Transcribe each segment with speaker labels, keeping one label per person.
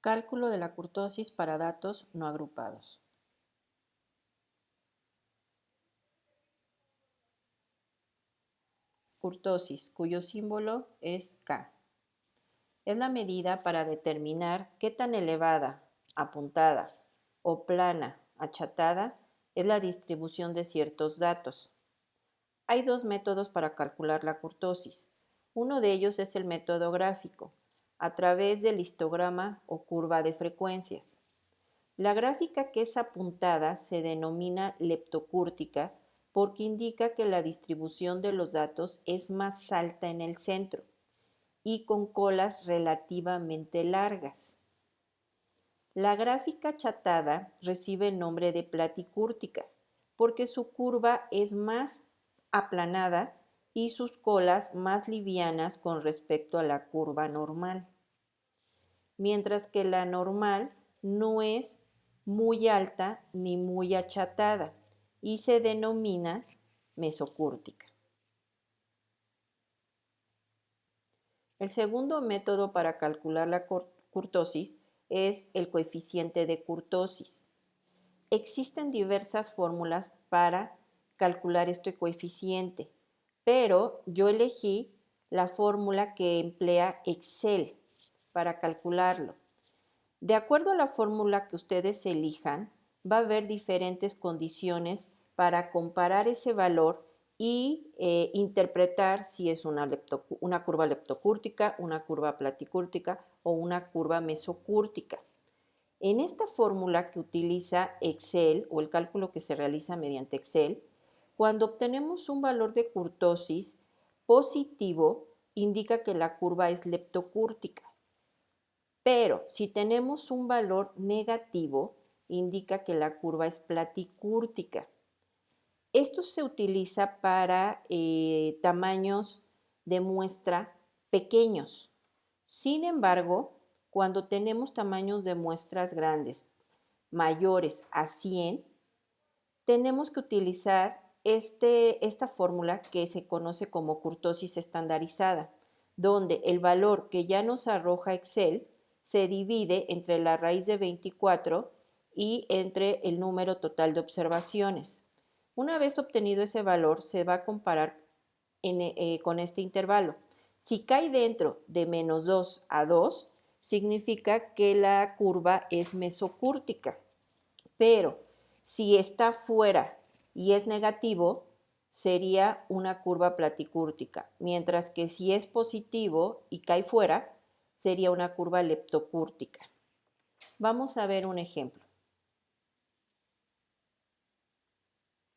Speaker 1: Cálculo de la kurtosis para datos no agrupados. Kurtosis, cuyo símbolo es K. Es la medida para determinar qué tan elevada, apuntada o plana, achatada es la distribución de ciertos datos. Hay dos métodos para calcular la kurtosis. Uno de ellos es el método gráfico, a través del histograma o curva de frecuencias. La gráfica que es apuntada se denomina leptocúrtica porque indica que la distribución de los datos es más alta en el centro y con colas relativamente largas. La gráfica achatada recibe el nombre de platicúrtica porque su curva es más aplanada y sus colas más livianas con respecto a la curva normal. Mientras que la normal no es muy alta ni muy achatada y se denomina mesocúrtica. El segundo método para calcular la kurtosis es el coeficiente de kurtosis. Existen diversas fórmulas para calcular este coeficiente, pero yo elegí la fórmula que emplea Excel para calcularlo. De acuerdo a la fórmula que ustedes elijan, va a haber diferentes condiciones para comparar ese valor y interpretar si es una curva leptocúrtica, una curva platicúrtica o una curva mesocúrtica. En esta fórmula que utiliza Excel o el cálculo que se realiza mediante Excel, cuando obtenemos un valor de kurtosis positivo, indica que la curva es leptocúrtica. Pero si tenemos un valor negativo, indica que la curva es platicúrtica. Esto se utiliza para tamaños de muestra pequeños. Sin embargo, cuando tenemos tamaños de muestras grandes, mayores a 100, tenemos que utilizar esta fórmula que se conoce como kurtosis estandarizada, donde el valor que ya nos arroja Excel se divide entre la raíz de 24 y entre el número total de observaciones. Una vez obtenido ese valor, se va a comparar con este intervalo. Si cae dentro de menos 2 a 2, significa que la curva es mesocúrtica. Pero si está fuera y es negativo, sería una curva platicúrtica. Mientras que si es positivo y cae fuera, sería una curva leptocúrtica. Vamos a ver un ejemplo.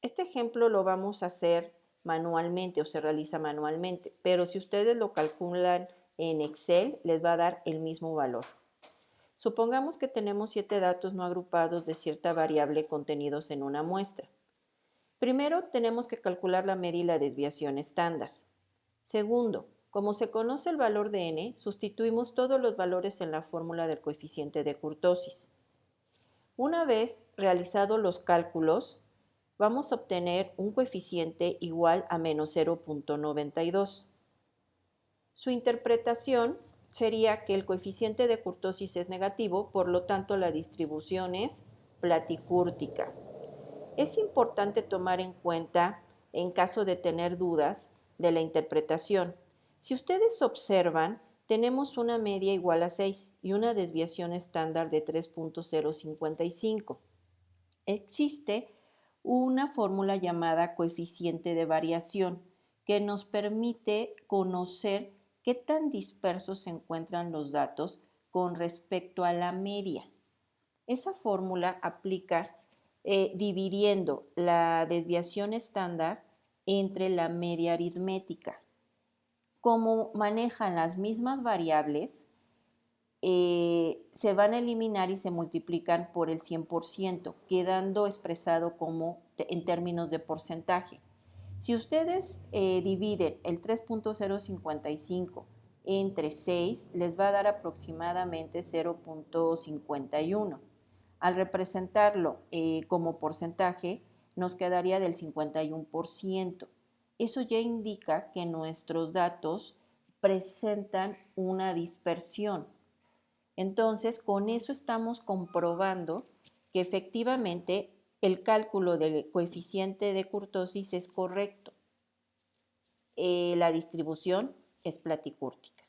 Speaker 1: Este ejemplo lo vamos a hacer manualmente o se realiza manualmente, pero si ustedes lo calculan en Excel, les va a dar el mismo valor. Supongamos que tenemos 7 datos no agrupados de cierta variable contenidos en una muestra. Primero, tenemos que calcular la media y la desviación estándar. Segundo, como se conoce el valor de n, sustituimos todos los valores en la fórmula del coeficiente de kurtosis. Una vez realizados los cálculos, vamos a obtener un coeficiente igual a menos 0.92. Su interpretación sería que el coeficiente de kurtosis es negativo, por lo tanto la distribución es platicúrtica. Es importante tomar en cuenta, en caso de tener dudas, de la interpretación. Si ustedes observan, tenemos una media igual a 6 y una desviación estándar de 3.055. Existe una fórmula llamada coeficiente de variación que nos permite conocer qué tan dispersos se encuentran los datos con respecto a la media. Esa fórmula aplica dividiendo la desviación estándar entre la media aritmética. Como manejan las mismas variables, se van a eliminar y se multiplican por el 100%, quedando expresado como en términos de porcentaje. Si ustedes dividen el 3.055 entre 6, les va a dar aproximadamente 0.51. Al representarlo como porcentaje, nos quedaría del 51%. Eso ya indica que nuestros datos presentan una dispersión. Entonces, con eso estamos comprobando que efectivamente el cálculo del coeficiente de kurtosis es correcto. La distribución es platicúrtica.